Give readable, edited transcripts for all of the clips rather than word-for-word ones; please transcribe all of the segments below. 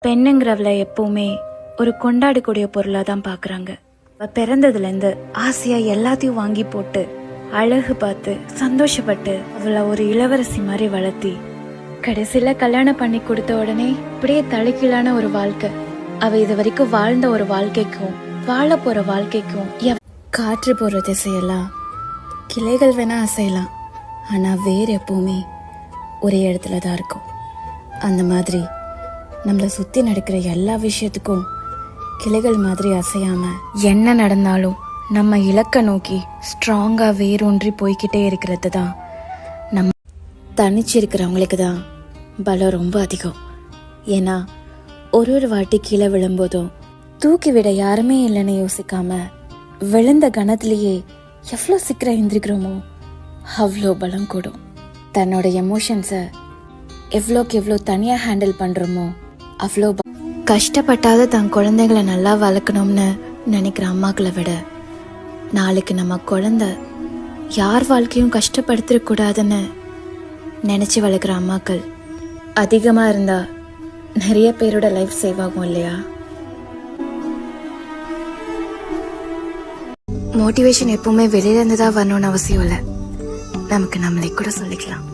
பெண்ணுங்கிறவளை எப்பவுமே ஒரு கொண்டாடக்கூடிய பொருளாக தான் பார்க்குறாங்க. பிறந்ததுலேருந்து ஆசையாக எல்லாத்தையும் வாங்கி போட்டு அழகு பார்த்து சந்தோஷப்பட்டு அவளை ஒரு இளவரசி மாதிரி வளர்த்தி கடைசியில் கல்யாணம் பண்ணி கொடுத்த உடனே இப்படியே தலைகீழான ஒரு வாழ்க்கை. அவள் இது வரைக்கும் வாழ்ந்த ஒரு வாழ்க்கைக்கும் வாழ போகிற வாழ்க்கைக்கும் காற்று போகிற திசையெல்லாம் கிளைகள் வேணா அசையலாம், ஆனால் வேறு எப்பவுமே ஒரே இடத்துல தான் இருக்கும். அந்த மாதிரி நம்மளை சுற்றி நடக்கிற எல்லா விஷயத்துக்கும் கிளைகள் மாதிரி அசையாம என்ன நடந்தாலும் நம்ம இலக்கை நோக்கி ஸ்ட்ராங்காக வேரூன்றி போய்கிட்டே இருக்கிறது தான். நம்ம தனிச்சு இருக்கிறவங்களுக்கு தான் பலம் ரொம்ப அதிகம். ஏன்னா ஒரு வாட்டி கீழே விழும்போதும் தூக்கி விட யாருமே இல்லைன்னு யோசிக்காம விழுந்த கணத்திலேயே எவ்வளோ சீக்கிரம் எழுந்திருக்கிறோமோ அவ்வளோ பலம் கூடும். தன்னோட எமோஷன்ஸை எவ்வளோக்கு எவ்வளோ தனியாக ஹேண்டில் பண்ணுறோமோ அவ்வளோ கஷ்டப்பட்டாவது தன் குழந்தைகளை நல்லா வளர்க்கணும்னு நினைக்கிற அம்மாக்களை விட நாளைக்கு நம்ம குழந்தை யார் வாழ்க்கையும் கஷ்டப்படுத்திடக்கூடாதுன்னு நினச்சி வளர்க்குற அம்மாக்கள் அதிகமாக இருந்தால் நிறைய பேரோட லைஃப் சேவ் ஆகும் இல்லையா? மோட்டிவேஷன் எப்பவுமே வெளியிலேருந்து தான் வரணும்னு அவசியம் இல்லை, நமக்கு நம்மளே கூட சொல்லிக்கலாம்.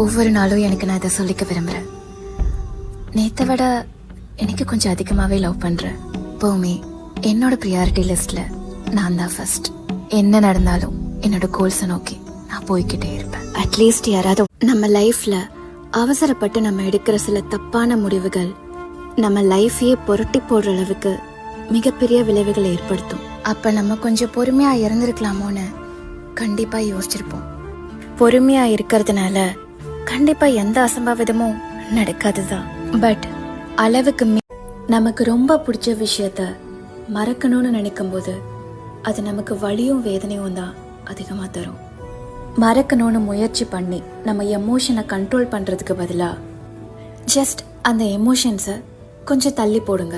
ஒவ்வொரு நாளும் எனக்கு நான் இதை சொல்லிக்க விரும்புகிறேன். நேற்றை விட எனக்கு கொஞ்சம் அதிகமாகவே லவ் பண்ணுறேன். எப்போவுமே என்னோட ப்ரியாரிட்டி லிஸ்ட்டில் நான் தான் ஃபர்ஸ்ட். என்ன நடந்தாலும் என்னோட கோல்ஸை நோக்கி நான் போய்கிட்டே இருப்பேன். அட்லீஸ்ட் யாராவது நம்ம லைஃப்பில் அவசரப்பட்டு நம்ம எடுக்கிற சில தப்பான முடிவுகள் நம்ம லைஃபையே புரட்டி போடுற அளவுக்கு மிகப்பெரிய விளைவுகளை ஏற்படுத்தும். அப்போ நம்ம கொஞ்சம் பொறுமையாக இருந்திருக்கலாமோன்னு கண்டிப்பாக யோசிச்சிருப்போம். பொறுமையாக இருக்கிறதுனால கண்டிப்பாக எந்த அசம்பாவிதமும் நடக்காது தான். பட் அளவுக்கு நமக்கு ரொம்ப பிடிச்ச விஷயத்த மறக்கணும்னு நினைக்கும் போது அது நமக்கு வலியும் வேதனையும் தான் அதிகமாக தரும். மறக்கணும்னு முயற்சி பண்ணி நம்ம எமோஷனை கண்ட்ரோல் பண்ணுறதுக்கு பதிலாக ஜஸ்ட் அந்த எமோஷன்ஸை கொஞ்சம் தள்ளி போடுங்க.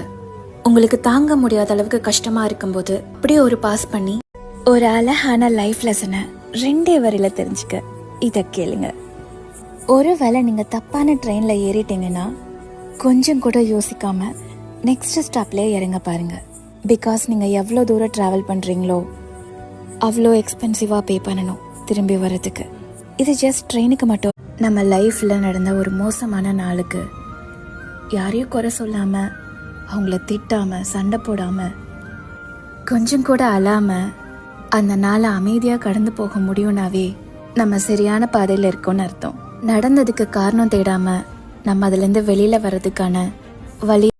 உங்களுக்கு தாங்க முடியாத அளவுக்கு கஷ்டமாக இருக்கும்போது அப்படியே ஒரு பாஸ் பண்ணி ஒரு அழகான லைஃப் லெசனை 2 வரியில் தெரிஞ்சுக்க இதை கேளுங்க. ஒருவேளை நீங்கள் தப்பான ட்ரெயினில் ஏறிட்டீங்கன்னா கொஞ்சம் கூட யோசிக்காம நெக்ஸ்ட் ஸ்டாப்லேயே இறங்க பாருங்க. பிகாஸ் நீங்கள் எவ்வளோ தூரம் ட்ராவல் பண்ணுறீங்களோ அவ்வளோ எக்ஸ்பென்சிவாக பே பண்ணணும் திரும்பி வர்றதுக்கு. இது ஜஸ்ட் ட்ரெயினுக்கு மட்டும். நம்ம லைஃப்பில் நடந்த ஒரு மோசமான நாளுக்கு யாரையும் குறை சொல்லாமல், அவங்கள திட்டாமல், சண்டை போடாமல், கொஞ்சம் கூட அழாமல் அந்த நாளை அமைதியாக கடந்து போக முடியும்னாவே நம்ம சரியான பாதையில் இருக்கோன்னு அர்த்தம். நடந்ததுக்கு காரணம் தேடாமல் நம்ம அதுலேருந்து வெளியில் வர்றதுக்கான வழி